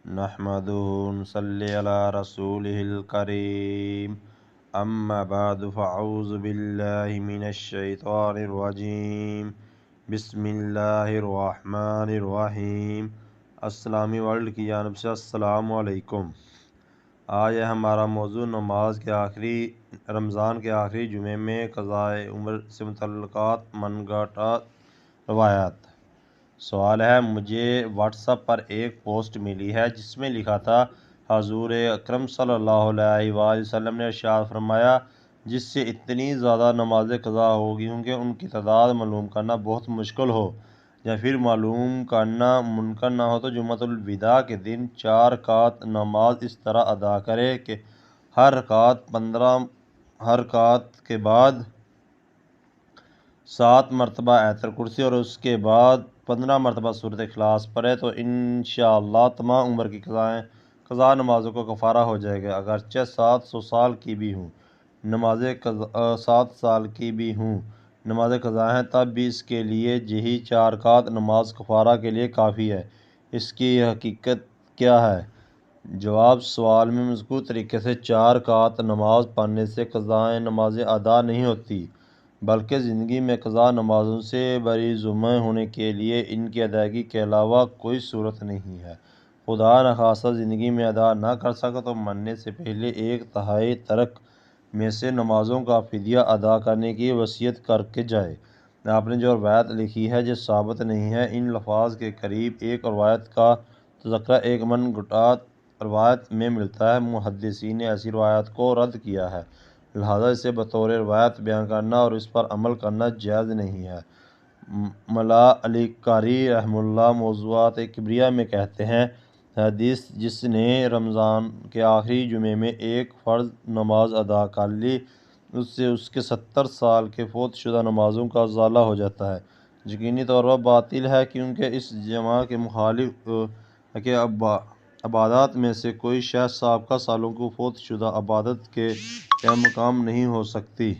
نحمده ونصلي على رسوله الكريم اما بعد فاعوذ باللہ من الشیطان الرجیم بسم اللہ الرحمن الرحیم۔ اسلامی ورلڈ کی جانب سے السلام علیکم۔ آج ہمارا موضوع رمضان کے آخری جمعے میں قضاء عمر سے متعلقات منگھٹا روایات۔ سوال ہے، مجھے واٹس ایپ پر ایک پوسٹ ملی ہے جس میں لکھا تھا حضور اکرم صلی اللہ علیہ وآلہ وسلم نے ارشاد فرمایا، جس سے اتنی زیادہ نمازیں قضا ہوگی ہوں کہ ان کی تعداد معلوم کرنا بہت مشکل ہو یا پھر معلوم کرنا ممکن نہ ہو، تو جمعۃ الوداع کے دن 4 رکعت نماز اس طرح ادا کرے کہ ہر رکعت کے بعد 7 مرتبہ آیت الکرسی اور اس کے بعد 15 مرتبہ سورۃ اخلاص پڑھے تو انشاءاللہ تمام عمر کی قضا نمازوں کو کفارہ ہو جائے گا، اگرچہ 700 سال کی بھی ہوں۔ 7 سال کی بھی ہوں نمازیں قضا ہیں، تب بھی اس کے لیے یہی 4 رکعت نماز کفارہ کے لیے کافی ہے۔ اس کی حقیقت کیا ہے؟ جواب، سوال میں مذکور طریقے سے 4 رکعت نماز پڑھنے سے قضا نمازیں ادا نہیں ہوتی، بلکہ زندگی میں قضا نمازوں سے بری ذمہ ہونے کے لیے ان کی ادائیگی کے علاوہ کوئی صورت نہیں ہے۔ خدا نخواستہ زندگی میں ادا نہ کر سکا تو مرنے سے پہلے 1/3 ترک میں سے نمازوں کا فدیہ ادا کرنے کی وصیت کر کے جائے۔ آپ نے جو روایت لکھی ہے یہ ثابت نہیں ہے۔ ان الفاظ کے قریب ایک روایت کا تذکرہ ایک منگھٹا روایت میں ملتا ہے۔ محدثین نے ایسی روایات کو رد کیا ہے، لہذا اسے بطور روایت بیان کرنا اور اس پر عمل کرنا جائز نہیں ہے۔ ملا علی قاری رحمہ اللہ موضوعات کبریہ میں کہتے ہیں، حدیث جس نے رمضان کے آخری جمعے میں ایک فرض نماز ادا کر لی، اس سے اس کے 70 سال کے فوت شدہ نمازوں کا ازالہ ہو جاتا ہے۔ یقینی طور پر باطل ہے، کیونکہ اس جمع کے مخالف کہ عبادات میں سے کوئی شے سابقہ سالوں کی فوت شدہ عبادت کے مقام نہیں ہو سکتی۔